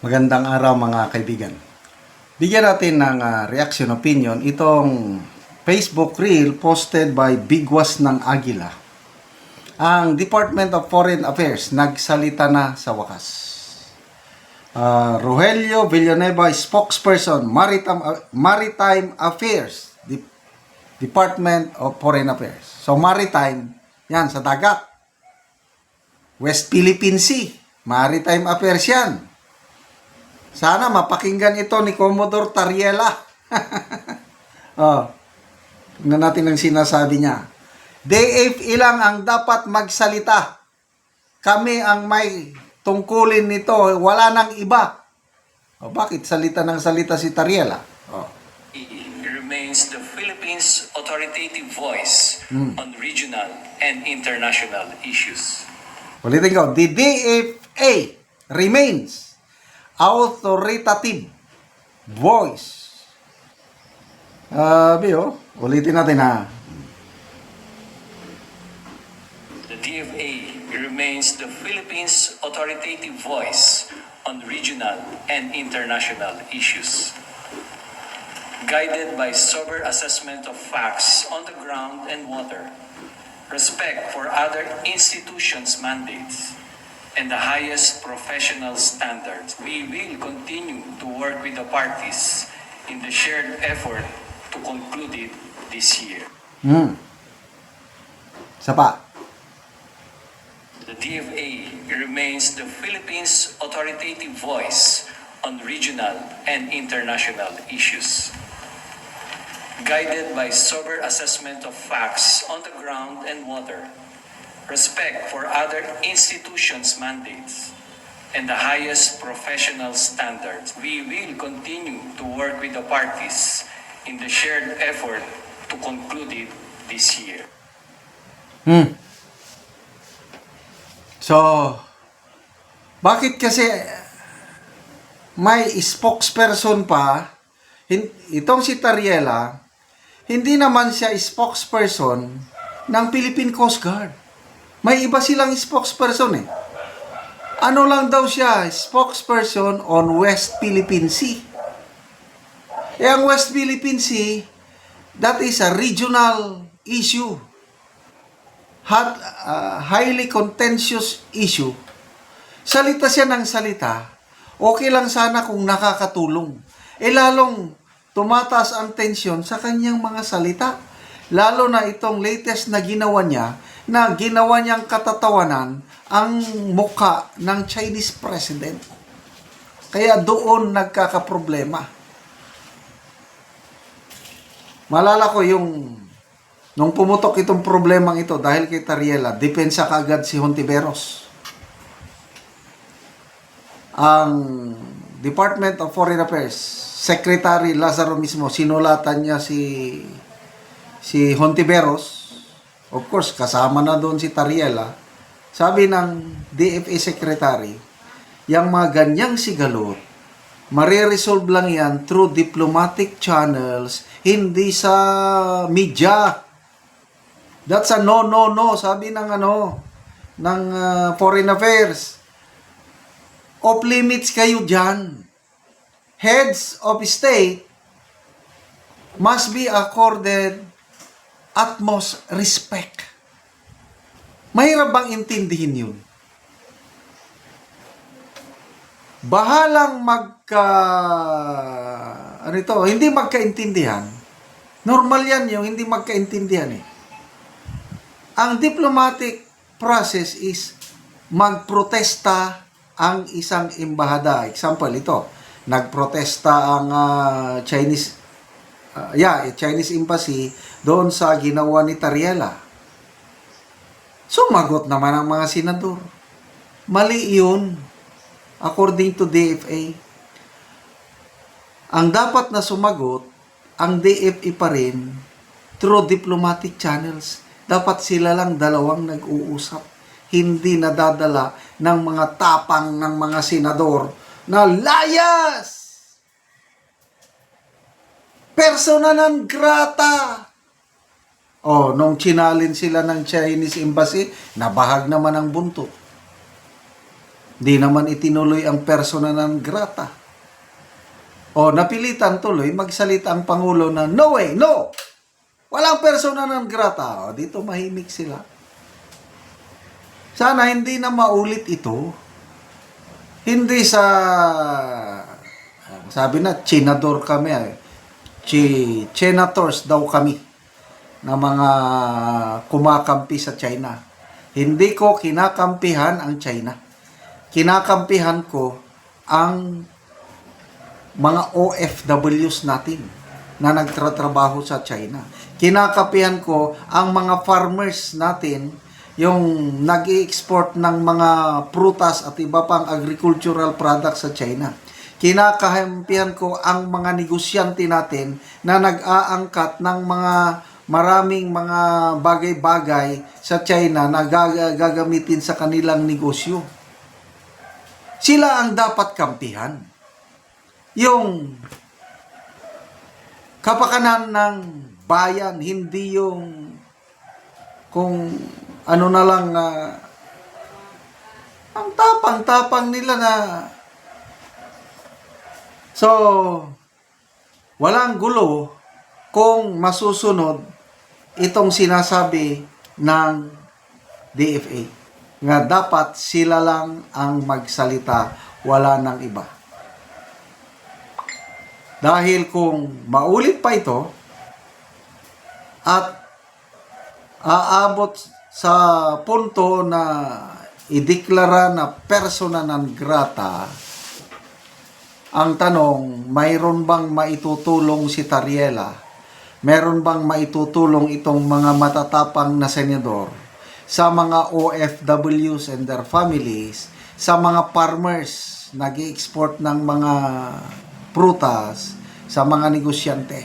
Magandang araw mga kaibigan. Bigyan natin ng reaction opinion itong Facebook reel posted by Bigwas ng Agila. Ang Department of Foreign Affairs nagsalita na sa wakas. Rogelio Villanueva, spokesperson, Maritime Affairs, Department of Foreign Affairs. So maritime, yan sa dagat. West Philippine Sea, Maritime Affairs yan. Sana mapakinggan ito ni Commodore Tariela. Tingnan natin ang sinasabi niya. DFA lang ang dapat magsalita. Kami ang may tungkulin nito. Wala nang iba. Bakit salita ng salita si Tariela? Remains the Philippines' authoritative voice on regional and international issues. Ulitin ko. The DFA remains authoritative voice. Ulitin natin ha. The DFA remains the Philippines' authoritative voice on regional and international issues. Guided by sober assessment of facts on the ground and water, respect for other institutions' mandates, and the highest professional standards, we will continue to work with the parties in the shared effort to conclude it this year. Isa pa. The DFA remains the Philippines' authoritative voice on regional and international issues. Guided by sober assessment of facts on the ground and water, respect for other institutions' mandates, and the highest professional standards, we will continue to work with the parties in the shared effort to conclude it this year. So, bakit kasi may spokesperson pa, itong si Tariela, hindi naman siya spokesperson ng Philippine Coast Guard. May iba silang spokesperson eh. Ano lang daw siya? Spokesperson on West Philippine Sea. Ang West Philippine Sea, that is a regional issue. Highly contentious issue. Salita siya ng salita. Okay lang sana kung nakakatulong. Lalong tumataas ang tensyon sa kanyang mga salita. Lalo na itong latest na ginawa niya, na ginawa niyang katatawanan ang mukha ng Chinese president. Kaya doon nagkakaproblema. Malala ko nung pumutok itong problemang ito dahil kay Tariela, depensa kaagad si Hontiveros. Ang Department of Foreign Affairs, Secretary Lazaro mismo, sinulatan niya si Hontiveros. Of course, kasama na doon si Tariela. Sabi ng DFA Secretary, yung mga ganyang sigalot, mariresolve lang yan through diplomatic channels, hindi sa media. That's a no, sabi ng Foreign Affairs. Off limits kayo dyan. Heads of state must be accorded utmost respect. Mahirap bang intindihin yun? Bahalang hindi magkaintindihan. Normal yan yung hindi magkaintindihan eh. Ang diplomatic process is magprotesta ang isang embahada. Example ito, nagprotesta ang Chinese Embassy doon sa ginawa ni Tariela. Sumagot naman ang mga senador. Mali yun. According to DFA. Ang dapat na sumagot, ang DFA pa rin, through diplomatic channels. Dapat sila lang dalawang nag-uusap. Hindi nadadala ng mga tapang ng mga senador na layas! Persona non grata! Nung chinalin sila ng Chinese Embassy, nabahag naman ang buntot. Di naman itinuloy ang persona non grata. O napilitan tuloy magsalita ang Pangulo na no way, no! Walang persona non grata. O, dito mahimik sila. Sana hindi na maulit ito. Hindi sa sabi na chinador kami. Chinators daw kami na mga kumakampi sa China. Hindi ko kinakampihan ang China. Kinakampihan ko ang mga OFWs natin na nagtatrabaho sa China. Kinakapihan ko ang mga farmers natin, yung nag-i-export ng mga prutas at iba pang agricultural products sa China. Kinakahampihan ko ang mga negosyante natin na nag-aangkat ng mga maraming mga bagay-bagay sa China na gagamitin sa kanilang negosyo. Sila ang dapat kampihan. Yung kapakanan ng bayan, hindi yung kung ano na lang ang tapang-tapang nila na so walang gulo kung masusunod itong sinasabi ng DFA nga dapat sila lang ang magsalita, wala nang iba. Dahil kung maulit pa ito at aabot sa punto na ideklara na persona non grata, ang tanong, mayroon bang maitutulong si Tariela? Meron bang maitutulong itong mga matatapang na senador sa mga OFWs and their families, sa mga farmers nag-i-export ng mga prutas, sa mga negosyante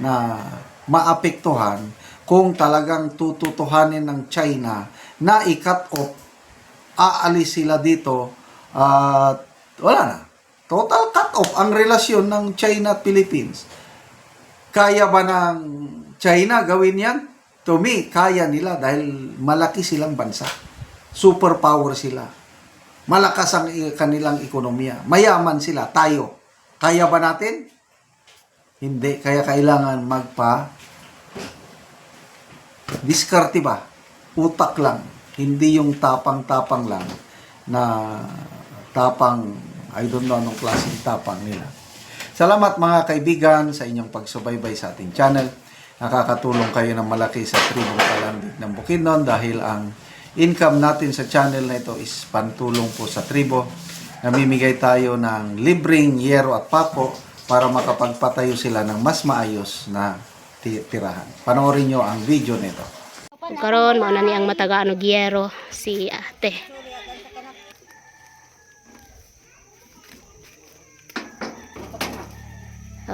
na maapektuhan kung talagang tututuhanin ng China na i-cut off, aalis sila dito at wala na. Total cut off ang relasyon ng China at Philippines. Kaya ba ng China gawin yan? To me, kaya nila dahil malaki silang bansa. Superpower sila. Malakas ang kanilang ekonomiya. Mayaman sila. Tayo. Kaya ba natin? Hindi. Kaya kailangan diskarte ba? Utak lang. Hindi yung tapang-tapang lang na tapang, I don't know anong klaseng tapang nila. Salamat mga kaibigan sa inyong pagsubaybay sa ating channel. Nakakatulong kayo ng malaki sa Tribong Kalandig ng Bukidnon dahil ang income natin sa channel na ito is pantulong po sa tribo. Namimigay tayo ng libreng yero at papo para makapagpatayo sila ng mas maayos na tirahan. Panoorin nyo ang video nito. Karon mo na niyang matagaan og yero si ate.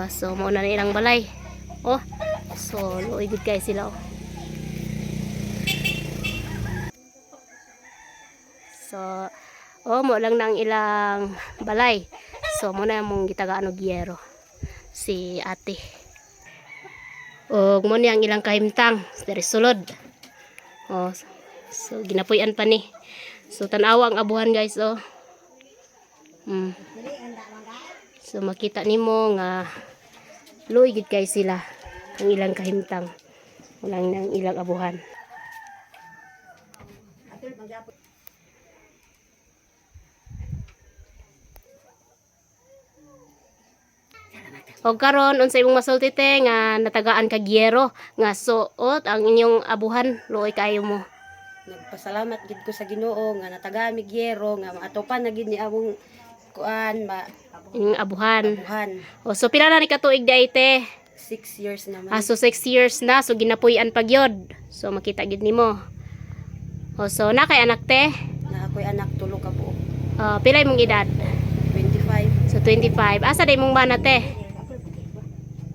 So mo na nilang balay. Oh. So luoy gid kay sila oh. So mo lang nang ilang balay. So mo na mong gitagaan og yero si ate. O mo niyang ilang kahimtang dari sulod. Oh, so ginapuy-an pa ni. So tanawa ang abuhan guys oh. So makita nimo nga luoy gid kay sila ang ilang kahimtang. Walang nang ilang abuhan. O karon unsay imong masulti te nga natagaan kag yero nga suot ang inyong abuhan luoy kayo mo. Nagpasalamat gid ko sa Ginoo nga natagaan mi gyero nga maatopan na gid ni among kuan Inyong abuhan. abuhan. O so pila na ni katuig day te? 6 years naman. So 6 years na so ginapuy-an pa gyud. So makita gid nimo. O so na kay anak te? Na ako'y anak tulo ka buok. Pila imong edad? 25 So 25. Asa day mong bana te?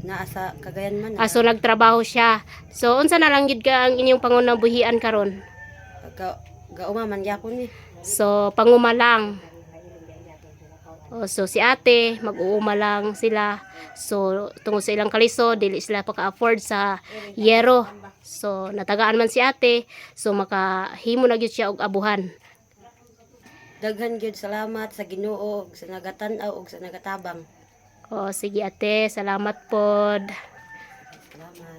naa sa Cagayan man. So nagtrabaho siya. So unsa na lang gid ka ang inyong pangunabuhian karon? Gauma man gyapon ni. So panguma lang. So si ate mag-uuma lang sila. So tungod sa ilang kaliso dili sila paka-afford sa yero. So natagaan man si ate. So makahimo na gyud siya og abuhan. daghan gyud salamat sa Ginoo ug sa nagatan-aw ug sa nagatabang. O sige ate, salamat pod. Salamat.